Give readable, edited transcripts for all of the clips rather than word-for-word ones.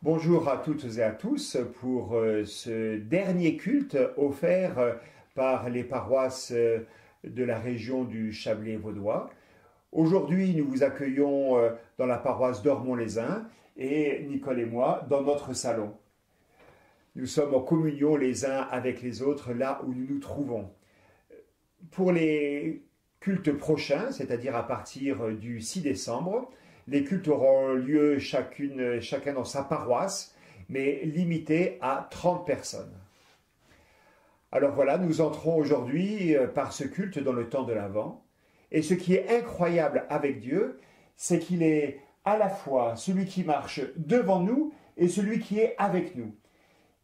Bonjour à toutes et à tous pour ce dernier culte offert par les paroisses de la région du Chablais vaudois. Aujourd'hui, nous vous accueillons dans la paroisse d'Ormont-les-Uns et Nicole et moi dans notre salon. Nous sommes en communion les uns avec les autres là où nous nous trouvons. Pour les cultes prochains, c'est-à-dire à partir du 6 décembre, les cultes auront lieu chacun dans sa paroisse, mais limités à 30 personnes. Alors voilà, nous entrons aujourd'hui par ce culte dans le temps de l'Avent. Et ce qui est incroyable avec Dieu, c'est qu'il est à la fois celui qui marche devant nous et celui qui est avec nous.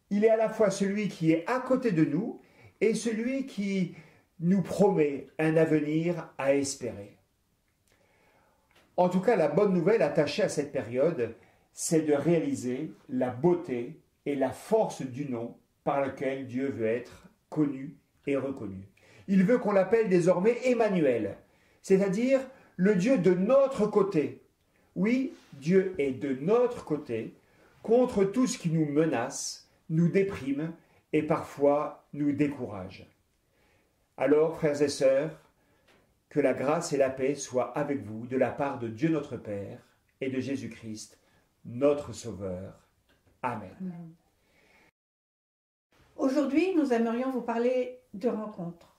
Il est à la fois celui qui est à côté de nous et celui qui nous promet un avenir à espérer. En tout cas, la bonne nouvelle attachée à cette période, c'est de réaliser la beauté et la force du nom par lequel Dieu veut être connu et reconnu. Il veut qu'on l'appelle désormais Emmanuel, c'est-à-dire le Dieu de notre côté. Oui, Dieu est de notre côté contre tout ce qui nous menace, nous déprime et parfois nous décourage. Alors, frères et sœurs, que la grâce et la paix soient avec vous de la part de Dieu notre Père et de Jésus-Christ, notre Sauveur. Amen. Amen. Aujourd'hui, nous aimerions vous parler de rencontres.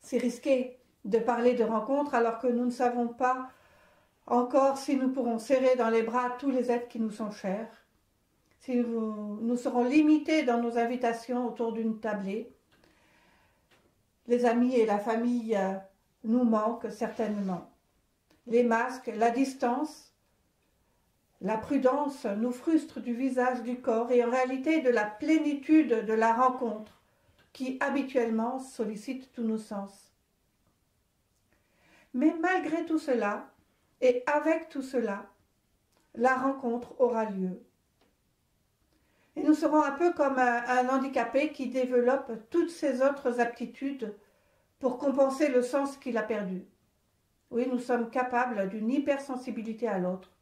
C'est risqué de parler de rencontres alors que nous ne savons pas encore si nous pourrons serrer dans les bras tous les êtres qui nous sont chers, si nous serons limités dans nos invitations autour d'une tablée. Les amis et la famille nous manquent certainement. Les masques, la distance, la prudence nous frustrent du visage, du corps et en réalité de la plénitude de la rencontre qui habituellement sollicite tous nos sens. Mais malgré tout cela, et avec tout cela, la rencontre aura lieu. Et nous serons un peu comme un handicapé qui développe toutes ses autres aptitudes pour compenser le sens qu'il a perdu. Oui, nous sommes capables d'une hypersensibilité à l'autre.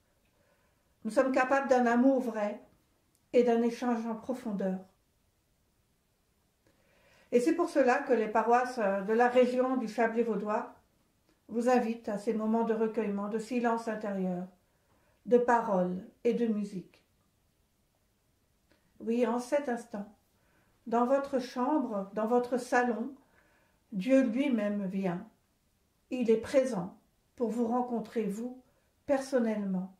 Nous sommes capables d'un amour vrai et d'un échange en profondeur. Et c'est pour cela que les paroisses de la région du Chablais vaudois vous invitent à ces moments de recueillement, de silence intérieur, de parole et de musique. Oui, en cet instant, dans votre chambre, dans votre salon, Dieu lui-même vient. Il est présent pour vous rencontrer, vous, personnellement.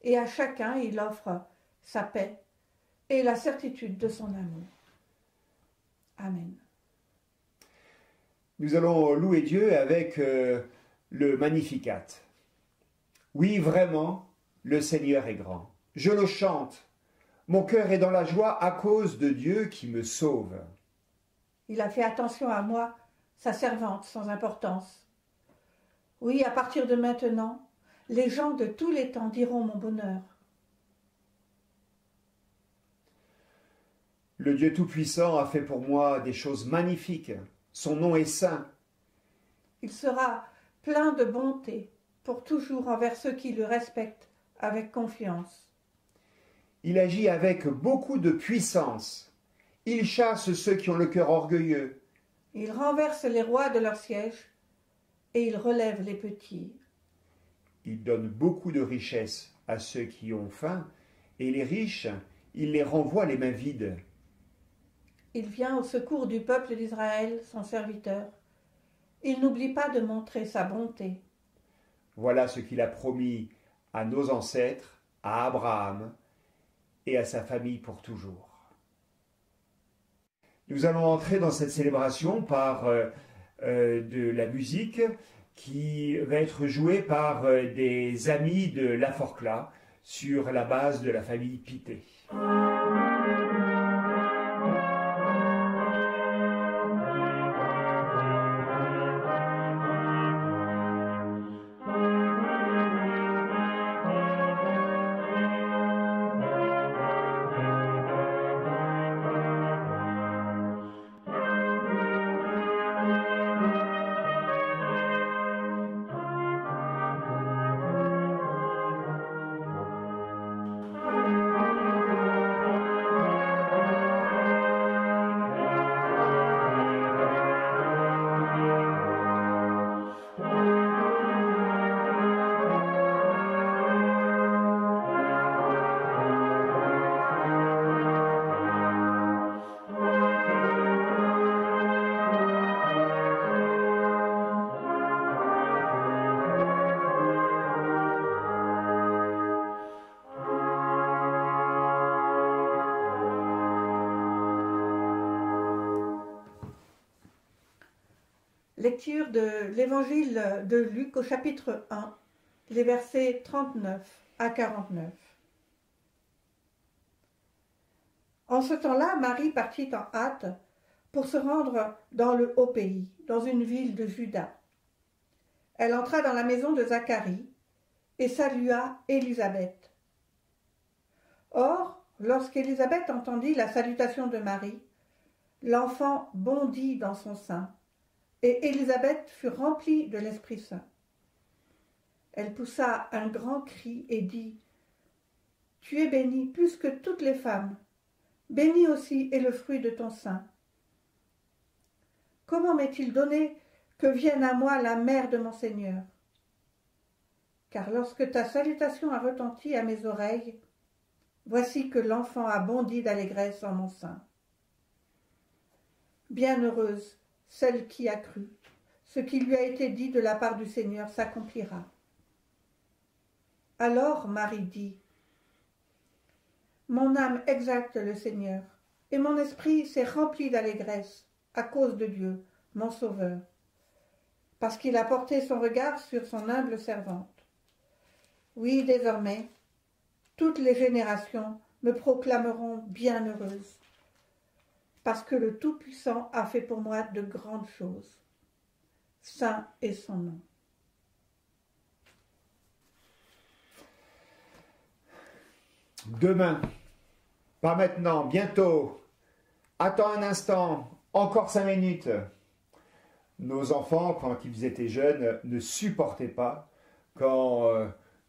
Et à chacun, il offre sa paix et la certitude de son amour. Amen. Nous allons louer Dieu avec le Magnificat. Oui, vraiment, le Seigneur est grand. Je le chante. Mon cœur est dans la joie à cause de Dieu qui me sauve. Il a fait attention à moi, sa servante sans importance. Oui, à partir de maintenant, les gens de tous les temps diront mon bonheur. Le Dieu Tout-Puissant a fait pour moi des choses magnifiques. Son nom est saint. Il sera plein de bonté pour toujours envers ceux qui le respectent avec confiance. Il agit avec beaucoup de puissance. Il chasse ceux qui ont le cœur orgueilleux. Il renverse les rois de leur siège et il relève les petits. Il donne beaucoup de richesses à ceux qui ont faim et les riches, il les renvoie les mains vides. Il vient au secours du peuple d'Israël, son serviteur. Il n'oublie pas de montrer sa bonté. Voilà ce qu'il a promis à nos ancêtres, à Abraham et à sa famille pour toujours. Nous allons entrer dans cette célébration par de la musique qui va être jouée par des amis de La Forclaz sur la base de la famille Pité. Lecture de l'évangile de Luc au chapitre 1, les versets 39 à 49. En ce temps-là, Marie partit en hâte pour se rendre dans le haut pays, dans une ville de Juda. Elle entra dans la maison de Zacharie et salua Élisabeth. Or, lorsqu'Élisabeth entendit la salutation de Marie, l'enfant bondit dans son sein, et Élisabeth fut remplie de l'Esprit Saint. Elle poussa un grand cri et dit : « Tu es bénie plus que toutes les femmes, béni aussi est le fruit de ton sein. Comment m'est-il donné que vienne à moi la mère de mon Seigneur ? Car lorsque ta salutation a retenti à mes oreilles, voici que l'enfant a bondi d'allégresse en mon sein. Bienheureuse celle qui a cru, ce qui lui a été dit de la part du Seigneur s'accomplira. » Alors Marie dit : « Mon âme exalte le Seigneur, et mon esprit s'est rempli d'allégresse à cause de Dieu, mon Sauveur, parce qu'il a porté son regard sur son humble servante. Oui, désormais, toutes les générations me proclameront bienheureuse, parce que le Tout-Puissant a fait pour moi de grandes choses. Saint est son nom. » Demain, pas maintenant, bientôt, attends un instant, encore 5 minutes. Nos enfants, quand ils étaient jeunes, ne supportaient pas quand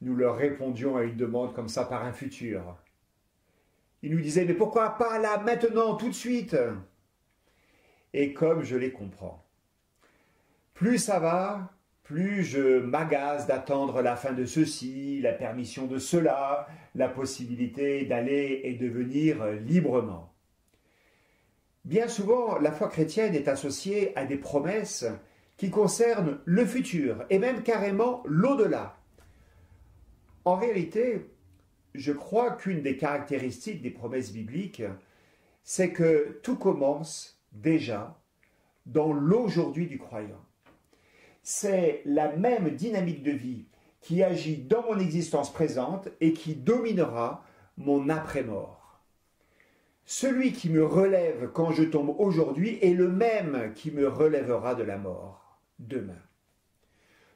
nous leur répondions à une demande comme ça par un futur. Ils nous disaient : « Mais pourquoi pas là, maintenant, tout de suite ?» Et comme je les comprends, plus ça va, plus je m'agace d'attendre la fin de ceci, la permission de cela, la possibilité d'aller et de venir librement. Bien souvent, la foi chrétienne est associée à des promesses qui concernent le futur et même carrément l'au-delà. En réalité, je crois qu'une des caractéristiques des promesses bibliques, c'est que tout commence déjà dans l'aujourd'hui du croyant. C'est la même dynamique de vie qui agit dans mon existence présente et qui dominera mon après-mort. Celui qui me relève quand je tombe aujourd'hui est le même qui me relèvera de la mort demain.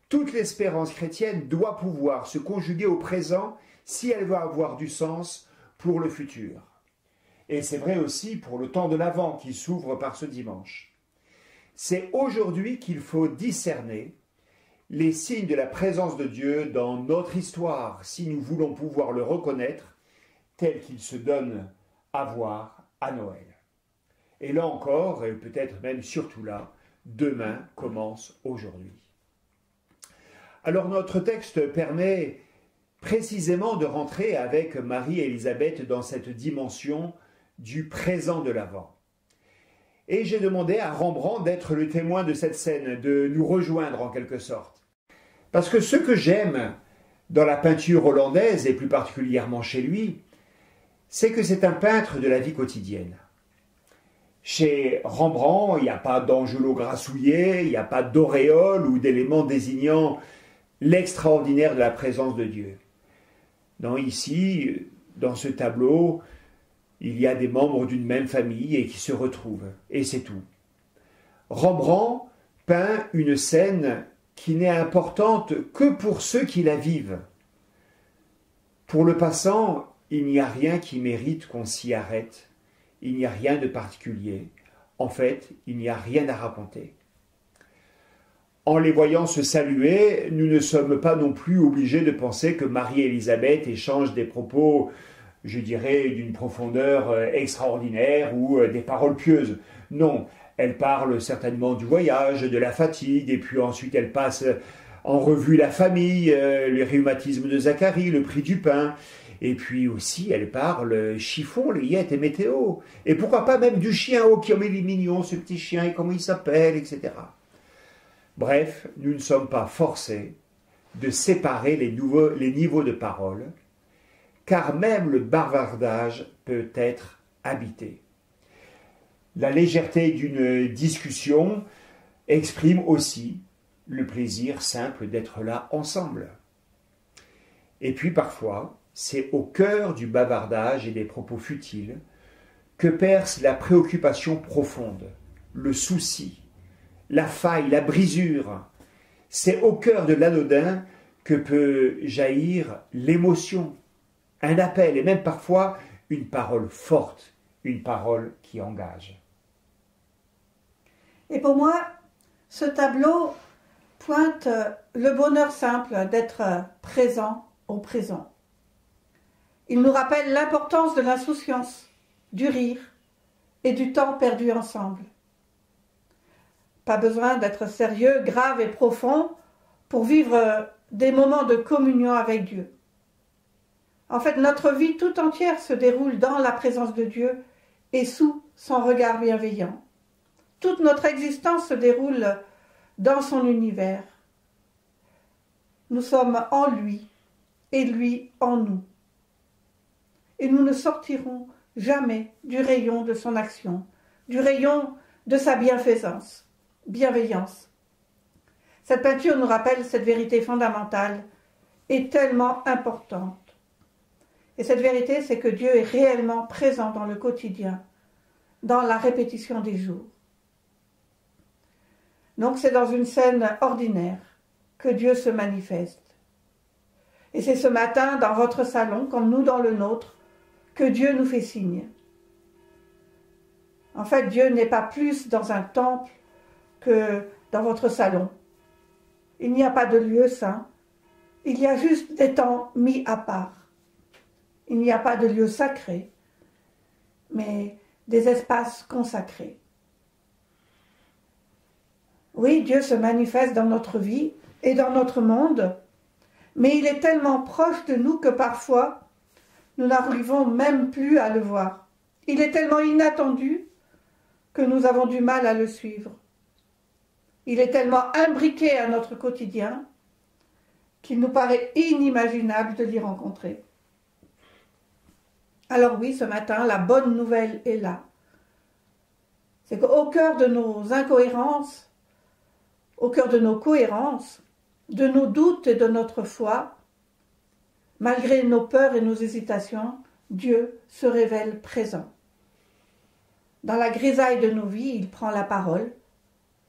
Toute l'espérance chrétienne doit pouvoir se conjuguer au présent si elle veut avoir du sens pour le futur. Et c'est vrai aussi pour le temps de l'Avent qui s'ouvre par ce dimanche. C'est aujourd'hui qu'il faut discerner les signes de la présence de Dieu dans notre histoire, si nous voulons pouvoir le reconnaître tel qu'il se donne à voir à Noël. Et là encore, et peut-être même surtout là, demain commence aujourd'hui. Alors notre texte permet précisément de rentrer avec Marie et Élisabeth dans cette dimension du présent de l'Avent. Et j'ai demandé à Rembrandt d'être le témoin de cette scène, de nous rejoindre en quelque sorte. Parce que ce que j'aime dans la peinture hollandaise, et plus particulièrement chez lui, c'est que c'est un peintre de la vie quotidienne. Chez Rembrandt, il n'y a pas d'angelot grassouillet, il n'y a pas d'auréole ou d'éléments désignant l'extraordinaire de la présence de Dieu. Non, ici, dans ce tableau, il y a des membres d'une même famille et qui se retrouvent, et c'est tout. Rembrandt peint une scène qui n'est importante que pour ceux qui la vivent. Pour le passant, il n'y a rien qui mérite qu'on s'y arrête, il n'y a rien de particulier, en fait, il n'y a rien à raconter. En les voyant se saluer, nous ne sommes pas non plus obligés de penser que Marie et Élisabeth échangent des propos, je dirais, d'une profondeur extraordinaire ou des paroles pieuses. Non, elles parlent certainement du voyage, de la fatigue, et puis ensuite elles passent en revue la famille, les rhumatismes de Zacharie, le prix du pain, et puis aussi elles parlent chiffon, layette et météo, et pourquoi pas même du chien, oh comme il est mignon ce petit chien, et comment il s'appelle, etc. Bref, nous ne sommes pas forcés de séparer les niveaux de parole, car même le bavardage peut être habité. La légèreté d'une discussion exprime aussi le plaisir simple d'être là ensemble. Et puis parfois, c'est au cœur du bavardage et des propos futiles que perce la préoccupation profonde, le souci, la faille, la brisure. C'est au cœur de l'anodin que peut jaillir l'émotion, un appel et même parfois une parole forte, une parole qui engage. Et pour moi, ce tableau pointe le bonheur simple d'être présent au présent. Il nous rappelle l'importance de l'insouciance, du rire et du temps perdu ensemble. Pas besoin d'être sérieux, grave et profond pour vivre des moments de communion avec Dieu. En fait, notre vie tout entière se déroule dans la présence de Dieu et sous son regard bienveillant. Toute notre existence se déroule dans son univers. Nous sommes en lui et lui en nous. Et nous ne sortirons jamais du rayon de son action, du rayon de sa bienfaisance, bienveillance. Cette peinture nous rappelle cette vérité fondamentale et tellement importante. Et cette vérité, c'est que Dieu est réellement présent dans le quotidien, dans la répétition des jours. Donc c'est dans une scène ordinaire que Dieu se manifeste. Et c'est ce matin, dans votre salon, comme nous dans le nôtre, que Dieu nous fait signe. En fait, Dieu n'est pas plus dans un temple que dans votre salon. Il n'y a pas de lieu saint, il y a juste des temps mis à part. Il n'y a pas de lieu sacré, mais des espaces consacrés. Oui, Dieu se manifeste dans notre vie et dans notre monde, mais il est tellement proche de nous que parfois, nous n'arrivons même plus à le voir. Il est tellement inattendu que nous avons du mal à le suivre. Il est tellement imbriqué à notre quotidien qu'il nous paraît inimaginable de l'y rencontrer. Alors oui, ce matin, la bonne nouvelle est là. C'est qu'au cœur de nos incohérences, au cœur de nos cohérences, de nos doutes et de notre foi, malgré nos peurs et nos hésitations, Dieu se révèle présent. Dans la grisaille de nos vies, il prend la parole.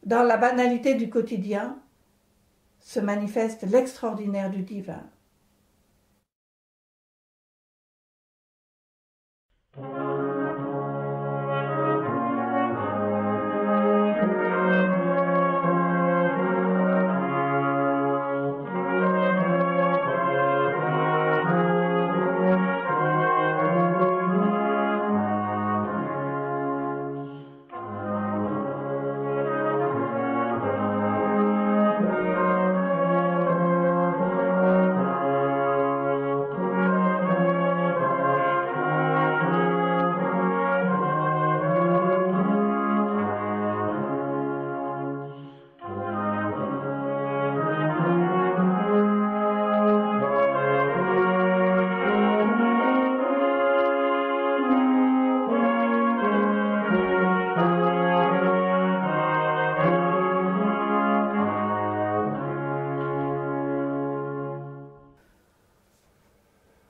Dans la banalité du quotidien, se manifeste l'extraordinaire du divin.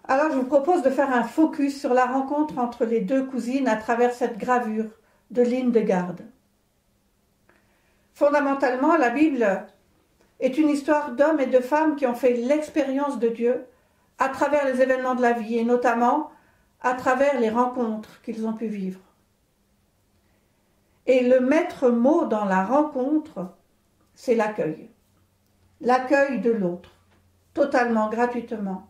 Alors je vous propose de faire un focus sur la rencontre entre les deux cousines à travers cette gravure de Lindegaard. Fondamentalement, la Bible est une histoire d'hommes et de femmes qui ont fait l'expérience de Dieu à travers les événements de la vie et notamment à travers les rencontres qu'ils ont pu vivre. Et le maître mot dans la rencontre, c'est l'accueil. L'accueil de l'autre, totalement, gratuitement.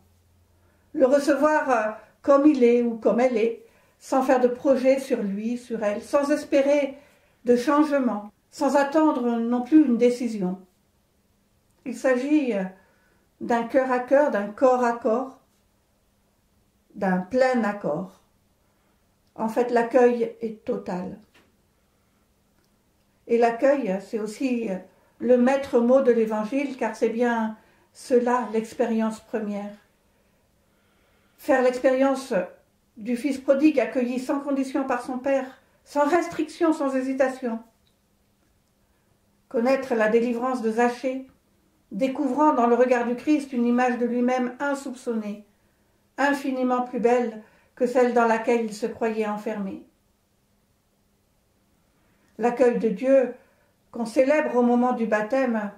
Le recevoir comme il est ou comme elle est, sans faire de projet sur lui, sur elle, sans espérer de changement, sans attendre non plus une décision. Il s'agit d'un cœur à cœur, d'un corps à corps, d'un plein accord. En fait, l'accueil est total. Et l'accueil, c'est aussi le maître mot de l'Évangile, car c'est bien cela l'expérience première. Faire l'expérience du fils prodigue accueilli sans condition par son père, sans restriction, sans hésitation. connaître la délivrance de Zachée, découvrant dans le regard du Christ une image de lui-même insoupçonnée, infiniment plus belle que celle dans laquelle il se croyait enfermé. L'accueil de Dieu qu'on célèbre au moment du baptême,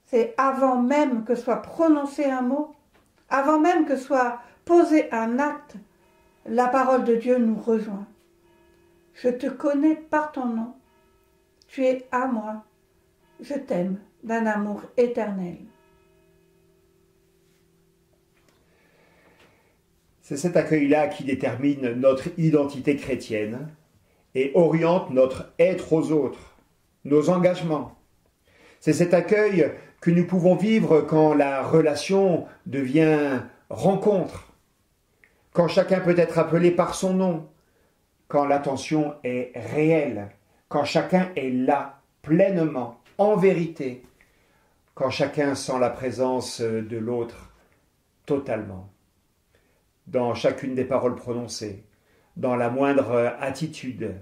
c'est avant même que soit prononcé un mot, avant même que soit posé un acte, la parole de Dieu nous rejoint. Je te connais par ton nom, tu es à moi, je t'aime d'un amour éternel. C'est cet accueil-là qui détermine notre identité chrétienne et oriente notre être aux autres, nos engagements. C'est cet accueil que nous pouvons vivre quand la relation devient rencontre, quand chacun peut être appelé par son nom, quand l'attention est réelle, quand chacun est là, pleinement, en vérité, quand chacun sent la présence de l'autre totalement, dans chacune des paroles prononcées, dans la moindre attitude.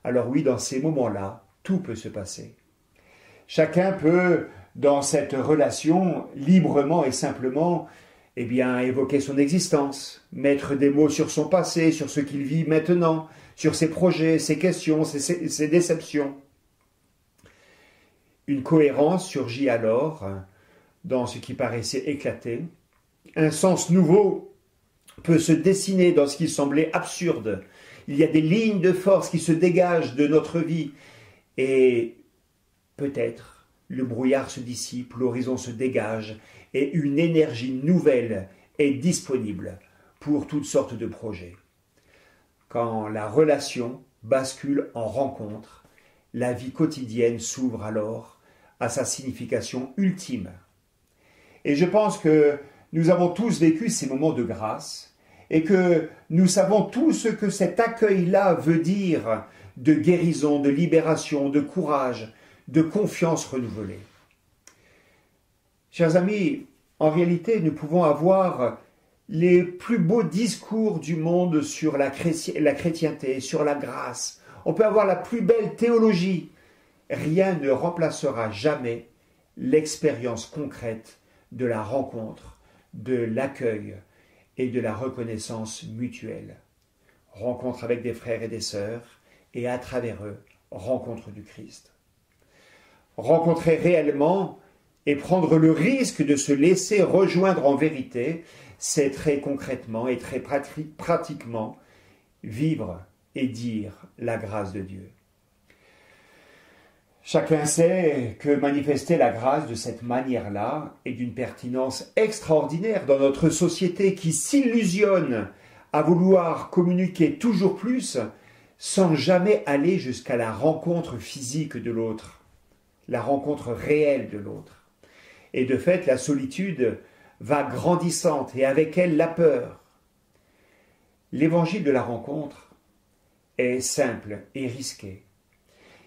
Alors oui, dans ces moments-là, tout peut se passer. Chacun peut, dans cette relation, librement et simplement, évoquer son existence, mettre des mots sur son passé, sur ce qu'il vit maintenant, sur ses projets, ses questions, ses déceptions. Une cohérence surgit alors dans ce qui paraissait éclater. Un sens nouveau peut se dessiner dans ce qui semblait absurde. Il y a des lignes de force qui se dégagent de notre vie et peut-être le brouillard se dissipe, l'horizon se dégage et une énergie nouvelle est disponible pour toutes sortes de projets. Quand la relation bascule en rencontre, la vie quotidienne s'ouvre alors à sa signification ultime. Et je pense que nous avons tous vécu ces moments de grâce et que nous savons tous ce que cet accueil-là veut dire de guérison, de libération, de courage, de confiance renouvelée. Chers amis, en réalité, nous pouvons avoir les plus beaux discours du monde sur la chrétienté, sur la grâce. On peut avoir la plus belle théologie. Rien ne remplacera jamais l'expérience concrète de la rencontre, de l'accueil et de la reconnaissance mutuelle. Rencontre avec des frères et des sœurs et à travers eux, rencontre du Christ. Rencontrer réellement et prendre le risque de se laisser rejoindre en vérité, c'est très concrètement et très pratiquement vivre et dire la grâce de Dieu. Chacun sait que manifester la grâce de cette manière-là est d'une pertinence extraordinaire dans notre société qui s'illusionne à vouloir communiquer toujours plus sans jamais aller jusqu'à la rencontre physique de l'autre, la rencontre réelle de l'autre. Et de fait, la solitude va grandissante et avec elle la peur. L'évangile de la rencontre est simple et risqué.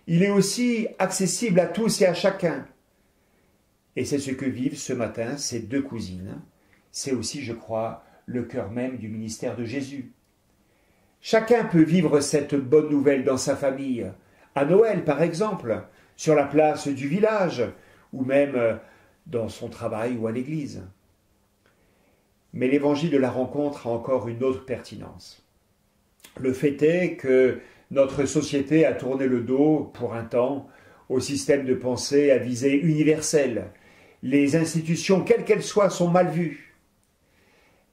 Il est aussi accessible à tous et à chacun. Et c'est ce que vivent ce matin ces deux cousines. C'est aussi, je crois, le cœur même du ministère de Jésus. Chacun peut vivre cette bonne nouvelle dans sa famille, à Noël par exemple, sur la place du village, ou même dans son travail ou à l'église. Mais l'évangile de la rencontre a encore une autre pertinence. Le fait est que notre société a tourné le dos, pour un temps, au système de pensée à visée universelle. Les institutions, quelles qu'elles soient, sont mal vues.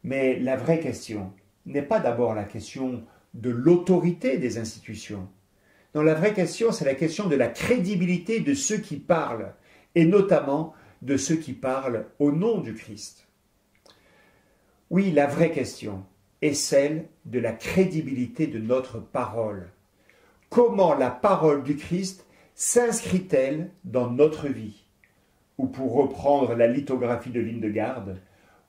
Mais la vraie question n'est pas d'abord la question de l'autorité des institutions. Non, la vraie question, c'est la question de la crédibilité de ceux qui parlent, et notamment de ceux qui parlent au nom du Christ. Oui, la vraie question est celle de la crédibilité de notre parole. Comment la parole du Christ s'inscrit-elle dans notre vie? Ou pour reprendre la lithographie de Lindegaard,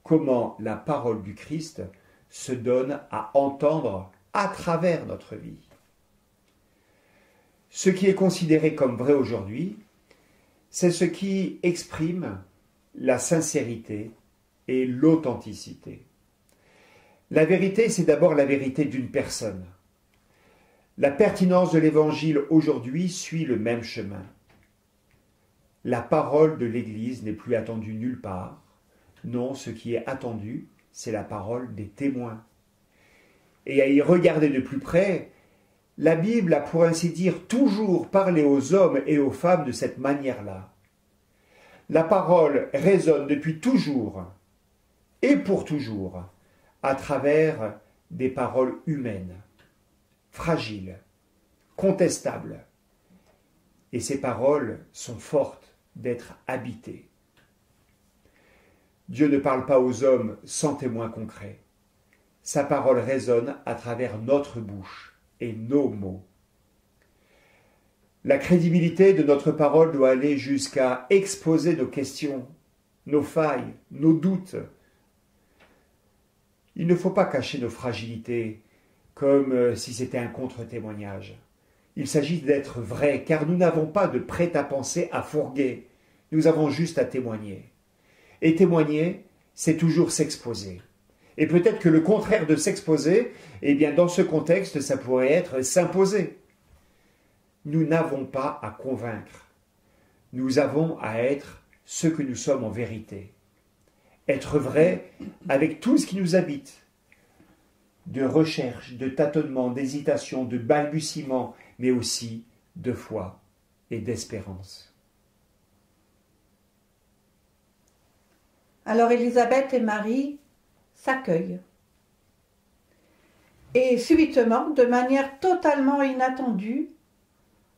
comment la parole du Christ se donne à entendre à travers notre vie? Ce qui est considéré comme vrai aujourd'hui, c'est ce qui exprime la sincérité et l'authenticité. La vérité, c'est d'abord la vérité d'une personne. La pertinence de l'Évangile aujourd'hui suit le même chemin. La parole de l'Église n'est plus attendue nulle part. Non, ce qui est attendu, c'est la parole des témoins. Et à y regarder de plus près, la Bible a pour ainsi dire toujours parlé aux hommes et aux femmes de cette manière-là. La parole résonne depuis toujours et pour toujours à travers des paroles humaines, fragiles, contestables. Et ces paroles sont fortes d'être habitées. Dieu ne parle pas aux hommes sans témoin concret. Sa parole résonne à travers notre bouche et nos mots. La crédibilité de notre parole doit aller jusqu'à exposer nos questions, nos failles, nos doutes. Il ne faut pas cacher nos fragilités comme si c'était un contre-témoignage. Il s'agit d'être vrai, car nous n'avons pas de prêt-à-penser à fourguer. Nous avons juste à témoigner. Et témoigner, c'est toujours s'exposer. Et peut-être que le contraire de s'exposer, eh bien dans ce contexte, ça pourrait être s'imposer. Nous n'avons pas à convaincre. Nous avons à être ce que nous sommes en vérité. Être vrai avec tout ce qui nous habite. De recherche, de tâtonnement, d'hésitation, de balbutiement, mais aussi de foi et d'espérance. Alors Élisabeth et Marie s'accueillent. Et subitement, de manière totalement inattendue,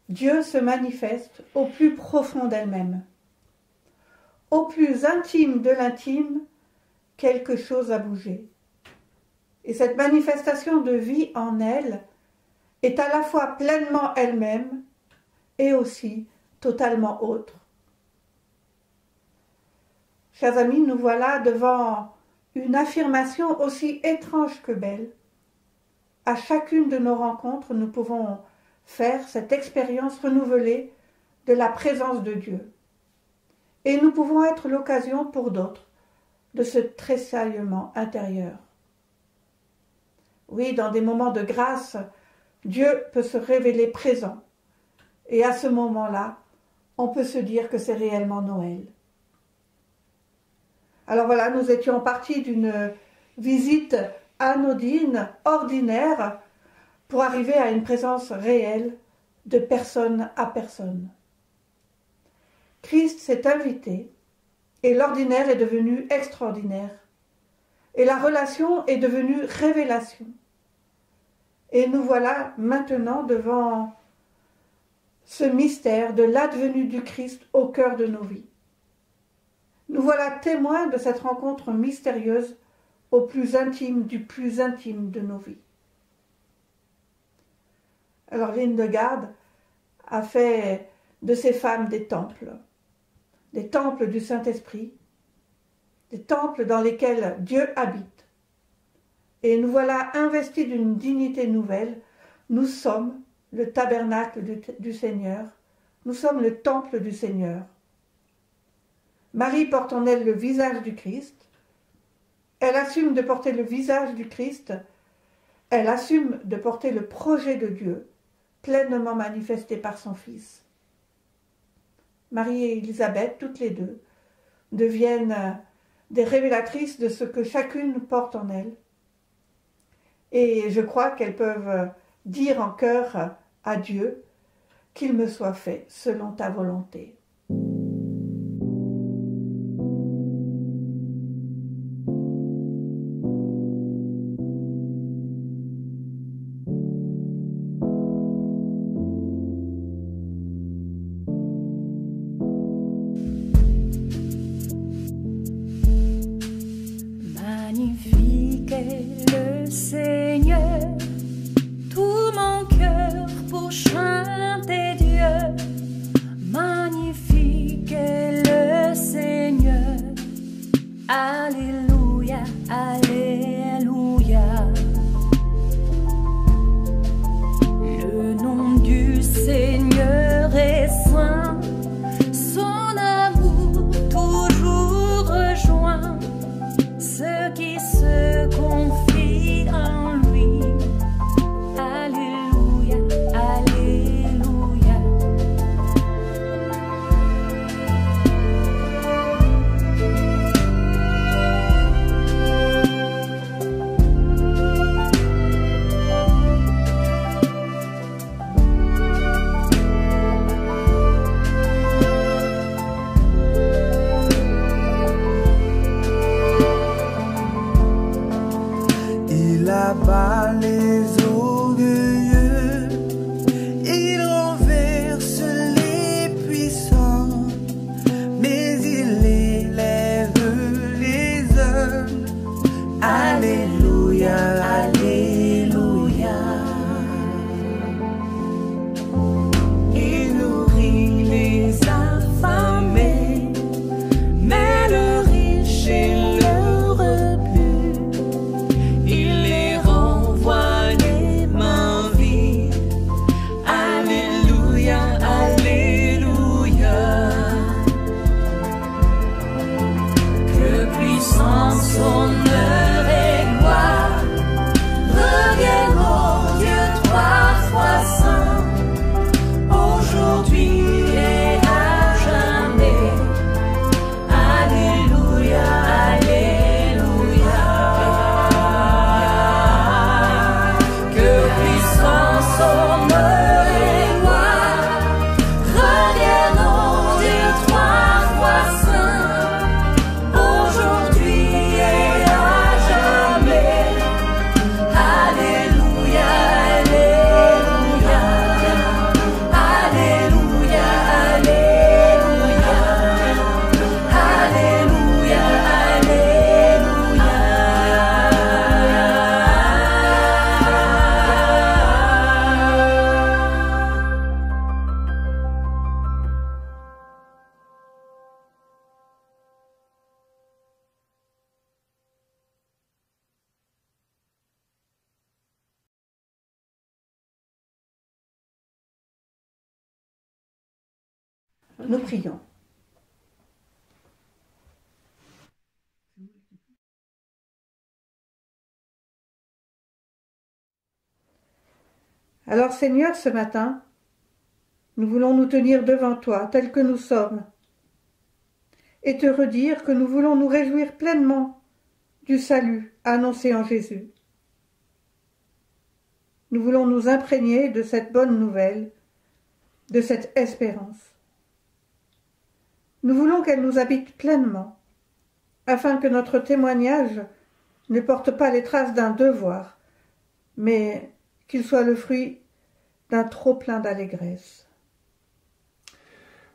Dieu se manifeste au plus profond d'elle-même. Au plus intime de l'intime, quelque chose a bougé. Et cette manifestation de vie en elle est à la fois pleinement elle-même et aussi totalement autre. Chers amis, nous voilà devant une affirmation aussi étrange que belle. À chacune de nos rencontres, nous pouvons faire cette expérience renouvelée de la présence de Dieu. Et nous pouvons être l'occasion pour d'autres de ce tressaillement intérieur. Oui, dans des moments de grâce, Dieu peut se révéler présent. Et à ce moment-là, on peut se dire que c'est réellement Noël. Alors voilà, nous étions partis d'une visite anodine, ordinaire, pour arriver à une présence réelle de personne à personne. Christ s'est invité et l'ordinaire est devenu extraordinaire. Et la relation est devenue révélation. Et nous voilà maintenant devant ce mystère de l'advenue du Christ au cœur de nos vies. Nous voilà témoins de cette rencontre mystérieuse au plus intime du plus intime de nos vies. Alors Hildegard a fait de ces femmes des temples du Saint-Esprit, des temples dans lesquels Dieu habite. Et nous voilà investis d'une dignité nouvelle. Nous sommes le tabernacle du Seigneur. Nous sommes le temple du Seigneur. Marie porte en elle le visage du Christ. Elle assume de porter le visage du Christ. Elle assume de porter le projet de Dieu, pleinement manifesté par son Fils. Marie et Élisabeth, toutes les deux, deviennent des révélatrices de ce que chacune porte en elle. Et je crois qu'elles peuvent dire en chœur à Dieu qu'il me soit fait selon ta volonté. Magnifique est le Seigneur, tout mon cœur pour chanter Dieu. Magnifique Nous prions. Alors Seigneur, ce matin, nous voulons nous tenir devant toi, tels que nous sommes, et te redire que nous voulons nous réjouir pleinement du salut annoncé en Jésus. Nous voulons nous imprégner de cette bonne nouvelle, de cette espérance. Nous voulons qu'elle nous habite pleinement, afin que notre témoignage ne porte pas les traces d'un devoir, mais qu'il soit le fruit d'un trop-plein d'allégresse.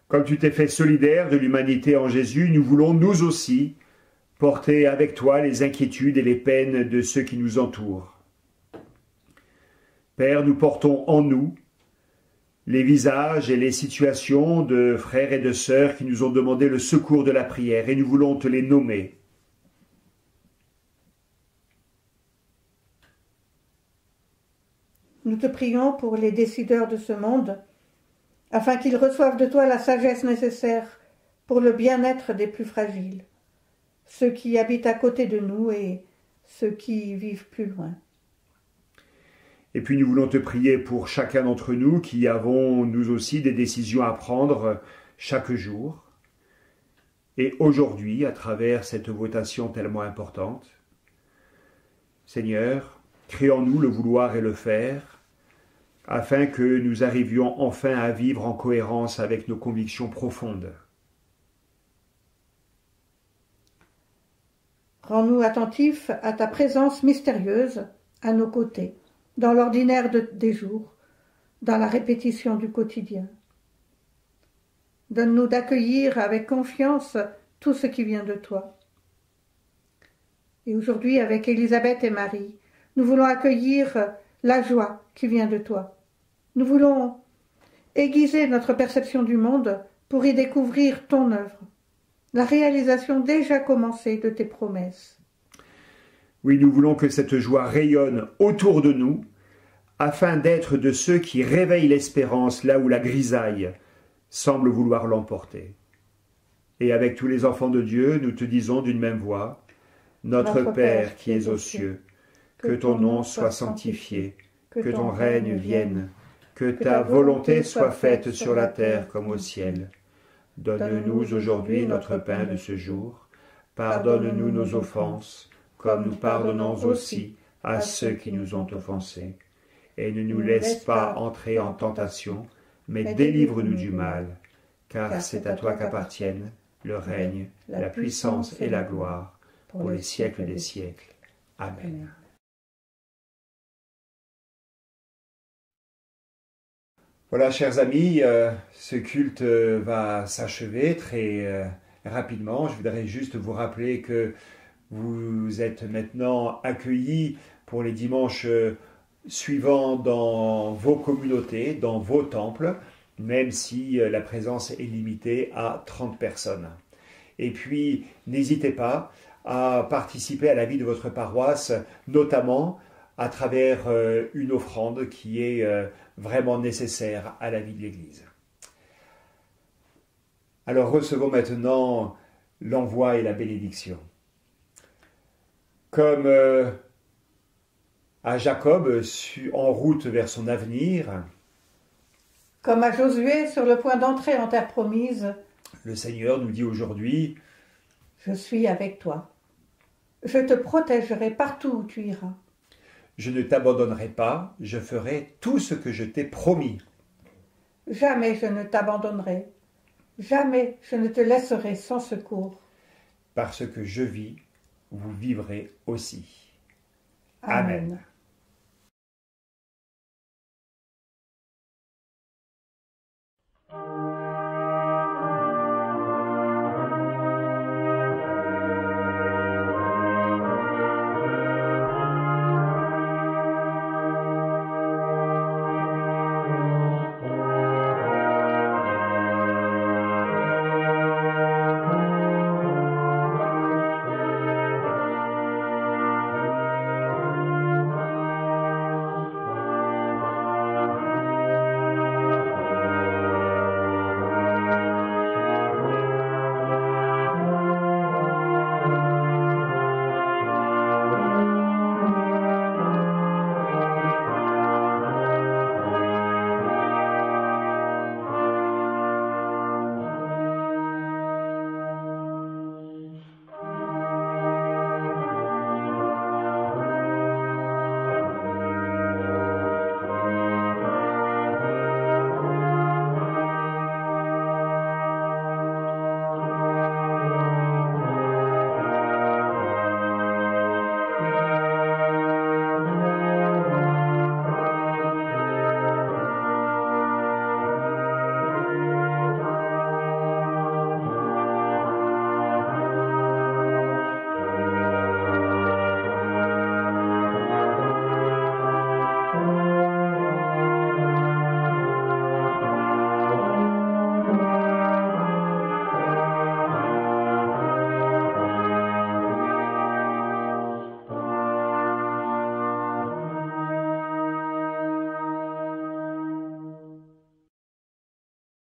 Comme tu t'es fait solidaire de l'humanité en Jésus, nous voulons nous aussi porter avec toi les inquiétudes et les peines de ceux qui nous entourent. Père, nous portons en nous les visages et les situations de frères et de sœurs qui nous ont demandé le secours de la prière et nous voulons te les nommer. Nous te prions pour les décideurs de ce monde, afin qu'ils reçoivent de toi la sagesse nécessaire pour le bien-être des plus fragiles, ceux qui habitent à côté de nous et ceux qui vivent plus loin. Et puis nous voulons te prier pour chacun d'entre nous qui avons, nous aussi, des décisions à prendre chaque jour. Et aujourd'hui, à travers cette votation tellement importante, Seigneur, crée en nous le vouloir et le faire, afin que nous arrivions enfin à vivre en cohérence avec nos convictions profondes. Rends-nous attentifs à ta présence mystérieuse à nos côtés, dans l'ordinaire des jours, dans la répétition du quotidien. Donne-nous d'accueillir avec confiance tout ce qui vient de toi. Et aujourd'hui, avec Élisabeth et Marie, nous voulons accueillir la joie qui vient de toi. Nous voulons aiguiser notre perception du monde pour y découvrir ton œuvre, la réalisation déjà commencée de tes promesses. Oui, nous voulons que cette joie rayonne autour de nous, afin d'être de ceux qui réveillent l'espérance là où la grisaille semble vouloir l'emporter. Et avec tous les enfants de Dieu, nous te disons d'une même voix, Notre Père qui es aux cieux, que ton nom soit sanctifié, que ton règne vienne, que ta volonté soit faite sur la terre comme au ciel. Donne-nous aujourd'hui notre pain de ce jour. Pardonne-nous nos offenses, comme nous pardonnons aussi à ceux qui nous ont offensés. Et ne nous laisse pas entrer en tentation, mais délivre-nous du mal, car c'est à toi qu'appartiennent le règne, la puissance et la gloire, pour les siècles des siècles. Amen. Voilà, chers amis, ce culte va s'achever très rapidement. Je voudrais juste vous rappeler que vous êtes maintenant accueillis pour les dimanches suivants dans vos communautés, dans vos temples, même si la présence est limitée à 30 personnes. Et puis, n'hésitez pas à participer à la vie de votre paroisse, notamment à travers une offrande qui est vraiment nécessaire à la vie de l'Église. Alors recevons maintenant l'envoi et la bénédiction. Comme à Jacob en route vers son avenir, comme à Josué sur le point d'entrer en terre promise, le Seigneur nous dit aujourd'hui, je suis avec toi. Je te protégerai partout où tu iras. Je ne t'abandonnerai pas, je ferai tout ce que je t'ai promis. Jamais je ne t'abandonnerai, jamais je ne te laisserai sans secours. Parce que je vis, vous vivrez aussi. Amen.